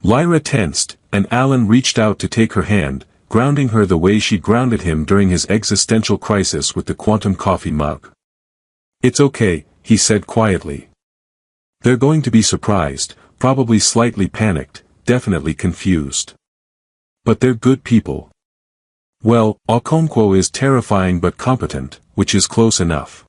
Lyra tensed, and Alan reached out to take her hand, grounding her the way she'd grounded him during his existential crisis with the quantum coffee mug. It's okay, he said quietly. They're going to be surprised, probably slightly panicked, definitely confused. But they're good people. Well, Okonkwo is terrifying but competent, which is close enough.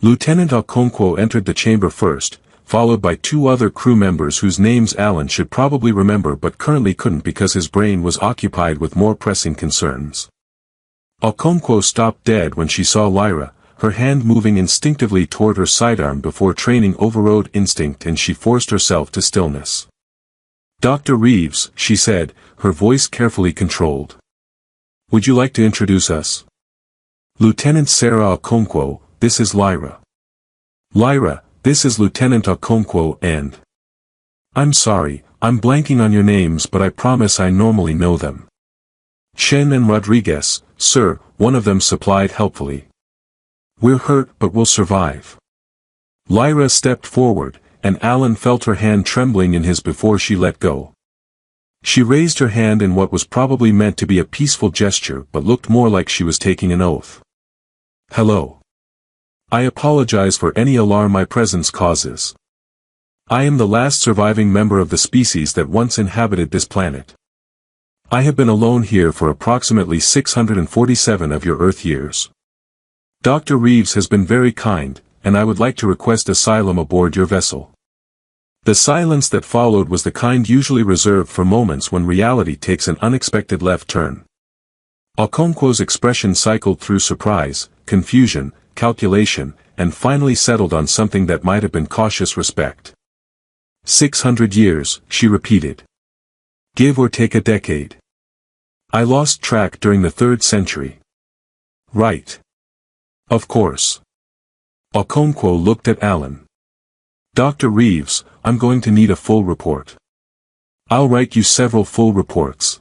Lieutenant Okonkwo entered the chamber first, followed by two other crew members whose names Alan should probably remember but currently couldn't because his brain was occupied with more pressing concerns. Okonkwo stopped dead when she saw Lyra, her hand moving instinctively toward her sidearm before training overrode instinct, and she forced herself to stillness. Dr. Reeves, she said, her voice carefully controlled. Would you like to introduce us? Lieutenant Sarah Okonkwo, this is Lyra. Lyra, this is Lieutenant Okonkwo and... I'm sorry, I'm blanking on your names but I promise I normally know them. Chen and Rodriguez, sir, one of them supplied helpfully. We're hurt but we'll survive. Lyra stepped forward, and Alan felt her hand trembling in his before she let go. She raised her hand in what was probably meant to be a peaceful gesture but looked more like she was taking an oath. Hello. I apologize for any alarm my presence causes. I am the last surviving member of the species that once inhabited this planet. I have been alone here for approximately 647 of your Earth years. Dr. Reeves has been very kind, and I would like to request asylum aboard your vessel. The silence that followed was the kind usually reserved for moments when reality takes an unexpected left turn. Okonkwo's expression cycled through surprise, confusion, calculation, and finally settled on something that might have been cautious respect. 600 years, she repeated. Give or take a decade. I lost track during the 3rd century. Right. Of course. Okonkwo looked at Alan. Dr. Reeves, I'm going to need a full report. I'll write you several full reports.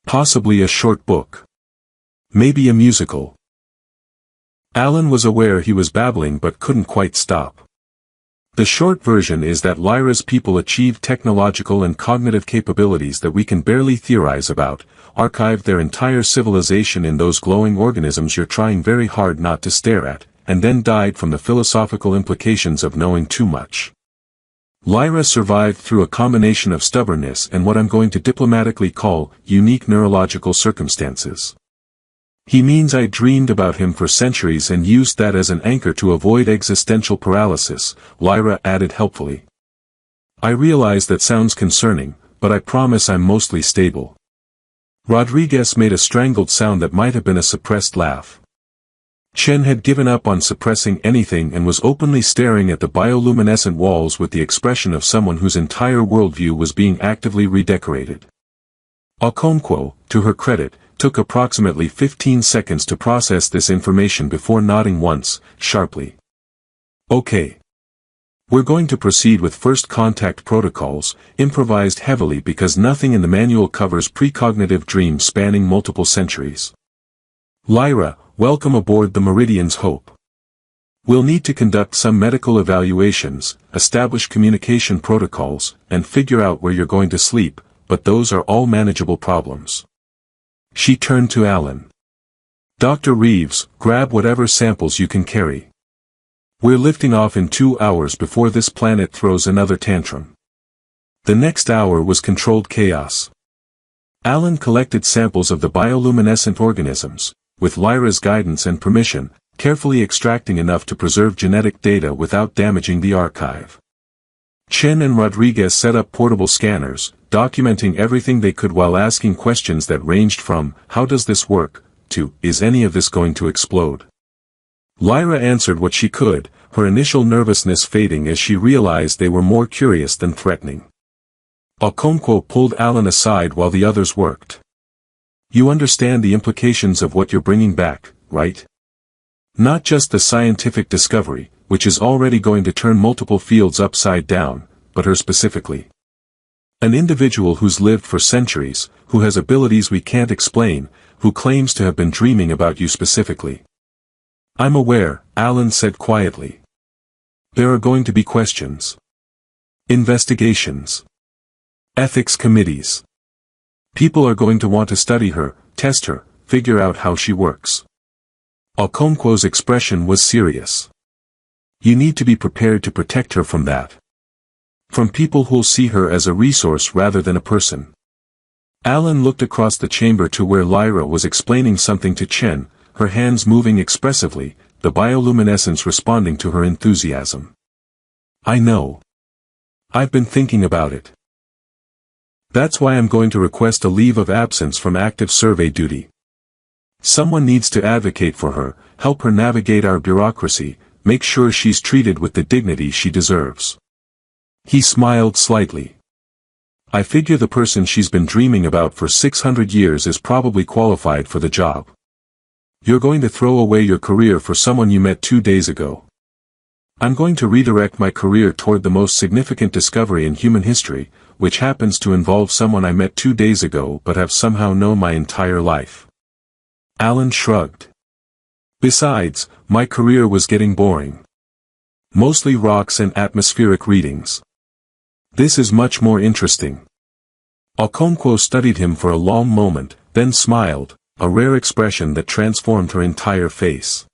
Possibly a short book. Maybe a musical. Alan was aware he was babbling but couldn't quite stop. The short version is that Lyra's people achieved technological and cognitive capabilities that we can barely theorize about, archived their entire civilization in those glowing organisms you're trying very hard not to stare at, and then died from the philosophical implications of knowing too much. Lyra survived through a combination of stubbornness and what I'm going to diplomatically call unique neurological circumstances. He means I dreamed about him for centuries and used that as an anchor to avoid existential paralysis, Lyra added helpfully. I realize that sounds concerning, but I promise I'm mostly stable. Rodriguez made a strangled sound that might have been a suppressed laugh. Chen had given up on suppressing anything and was openly staring at the bioluminescent walls with the expression of someone whose entire worldview was being actively redecorated. Okonkwo, to her credit, took approximately 15 seconds to process this information before nodding once, sharply. Okay. We're going to proceed with first contact protocols, improvised heavily because nothing in the manual covers precognitive dreams spanning multiple centuries. Lyra, welcome aboard the Meridian's Hope. We'll need to conduct some medical evaluations, establish communication protocols, and figure out where you're going to sleep, but those are all manageable problems. She turned to Alan. Dr. Reeves, grab whatever samples you can carry. We're lifting off in 2 hours before this planet throws another tantrum. The next hour was controlled chaos. Alan collected samples of the bioluminescent organisms, with Lyra's guidance and permission, carefully extracting enough to preserve genetic data without damaging the archive. Chen and Rodriguez set up portable scanners, documenting everything they could while asking questions that ranged from, how does this work, to, is any of this going to explode? Lyra answered what she could, her initial nervousness fading as she realized they were more curious than threatening. Okonkwo pulled Alan aside while the others worked. You understand the implications of what you're bringing back, right? Not just the scientific discovery, which is already going to turn multiple fields upside down, but her specifically. An individual who's lived for centuries, who has abilities we can't explain, who claims to have been dreaming about you specifically. I'm aware, Alan said quietly. There are going to be questions. Investigations. Ethics committees. People are going to want to study her, test her, figure out how she works. Okonkwo's expression was serious. You need to be prepared to protect her from that. From people who'll see her as a resource rather than a person. Alan looked across the chamber to where Lyra was explaining something to Chen, her hands moving expressively, the bioluminescence responding to her enthusiasm. I know. I've been thinking about it. That's why I'm going to request a leave of absence from active survey duty. Someone needs to advocate for her, help her navigate our bureaucracy, make sure she's treated with the dignity she deserves. He smiled slightly. I figure the person she's been dreaming about for 600 years is probably qualified for the job. You're going to throw away your career for someone you met 2 days ago. I'm going to redirect my career toward the most significant discovery in human history, which happens to involve someone I met 2 days ago but have somehow known my entire life. Alan shrugged. Besides, my career was getting boring. Mostly rocks and atmospheric readings. This is much more interesting. Okonkwo studied him for a long moment, then smiled, a rare expression that transformed her entire face.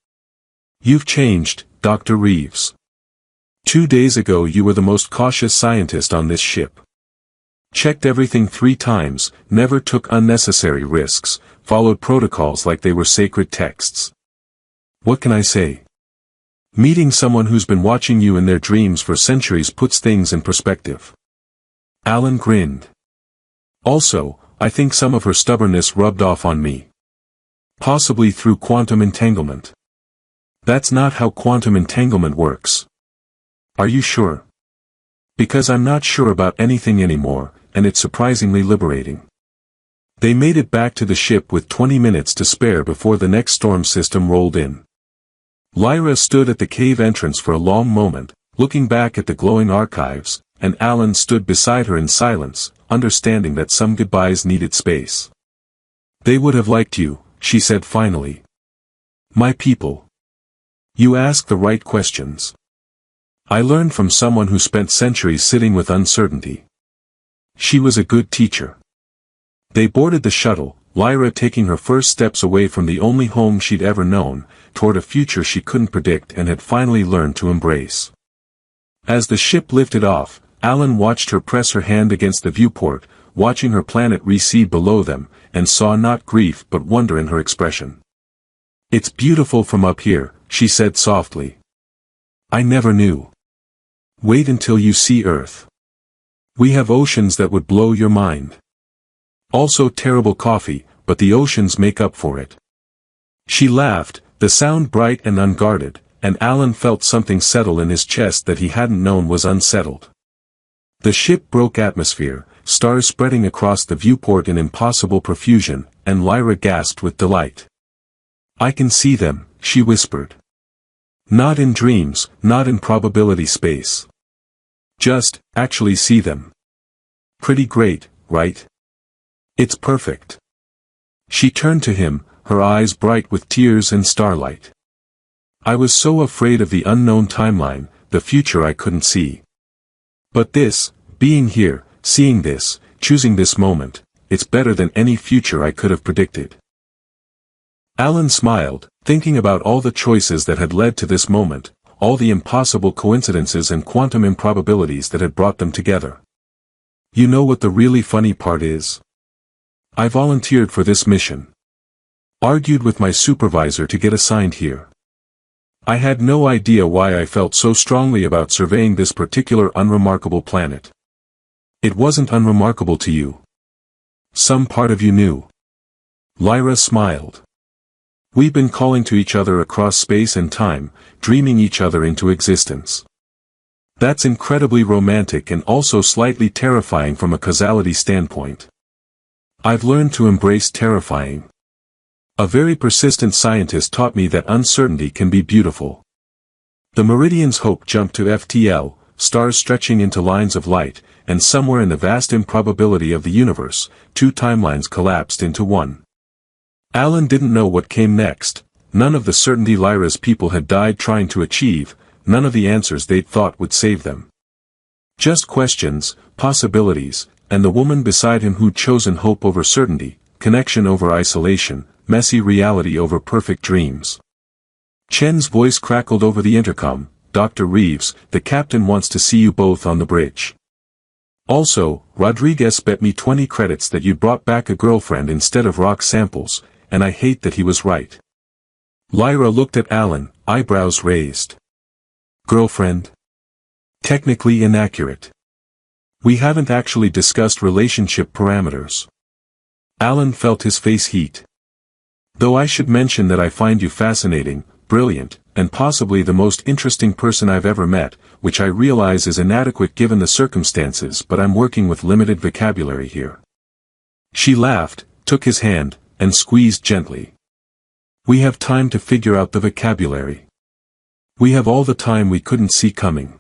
You've changed, Dr. Reeves. 2 days ago you were the most cautious scientist on this ship. Checked everything 3 times, never took unnecessary risks, followed protocols like they were sacred texts. What can I say? Meeting someone who's been watching you in their dreams for centuries puts things in perspective. Alan grinned. Also, I think some of her stubbornness rubbed off on me. Possibly through quantum entanglement. That's not how quantum entanglement works. Are you sure? Because I'm not sure about anything anymore, and it's surprisingly liberating. They made it back to the ship with 20 minutes to spare before the next storm system rolled in. Lyra stood at the cave entrance for a long moment, looking back at the glowing archives, and Alan stood beside her in silence, understanding that some goodbyes needed space. They would have liked you, she said finally. My people. You ask the right questions. I learned from someone who spent centuries sitting with uncertainty. She was a good teacher. They boarded the shuttle, Lyra taking her first steps away from the only home she'd ever known, toward a future she couldn't predict and had finally learned to embrace. As the ship lifted off, Alan watched her press her hand against the viewport, watching her planet recede below them, and saw not grief but wonder in her expression. It's beautiful from up here, she said softly. I never knew. Wait until you see Earth. We have oceans that would blow your mind. Also terrible coffee, but the oceans make up for it. She laughed, the sound bright and unguarded, and Alan felt something settle in his chest that he hadn't known was unsettled. The ship broke atmosphere, stars spreading across the viewport in impossible profusion, and Lyra gasped with delight. I can see them, she whispered. Not in dreams, not in probability space. Just, actually see them. Pretty great, right? It's perfect. She turned to him, her eyes bright with tears and starlight. I was so afraid of the unknown timeline, the future I couldn't see. But this, being here, seeing this, choosing this moment, it's better than any future I could have predicted. Alan smiled, thinking about all the choices that had led to this moment, all the impossible coincidences and quantum improbabilities that had brought them together. You know what the really funny part is? I volunteered for this mission. Argued with my supervisor to get assigned here. I had no idea why I felt so strongly about surveying this particular unremarkable planet. It wasn't unremarkable to you. Some part of you knew. Lyra smiled. We've been calling to each other across space and time, dreaming each other into existence. That's incredibly romantic and also slightly terrifying from a causality standpoint. I've learned to embrace terrifying. A very persistent scientist taught me that uncertainty can be beautiful. The Meridian's hope jumped to FTL, stars stretching into lines of light, and somewhere in the vast improbability of the universe, two timelines collapsed into one. Alan didn't know what came next, none of the certainty Lyra's people had died trying to achieve, none of the answers they'd thought would save them. Just questions, possibilities, and the woman beside him who'd chosen hope over certainty, connection over isolation, messy reality over perfect dreams. Chen's voice crackled over the intercom, Dr. Reeves, the captain wants to see you both on the bridge. Also, Rodriguez bet me 20 credits that you'd brought back a girlfriend instead of rock samples, and I hate that he was right. Lyra looked at Alan, eyebrows raised. Girlfriend? Technically inaccurate. We haven't actually discussed relationship parameters. Alan felt his face heat. Though I should mention that I find you fascinating, brilliant, and possibly the most interesting person I've ever met, which I realize is inadequate given the circumstances, but I'm working with limited vocabulary here. She laughed, took his hand, and squeezed gently. We have time to figure out the vocabulary. We have all the time we couldn't see coming.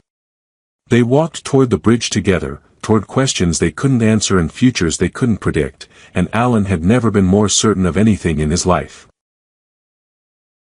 They walked toward the bridge together, toward questions they couldn't answer and futures they couldn't predict, and Alan had never been more certain of anything in his life.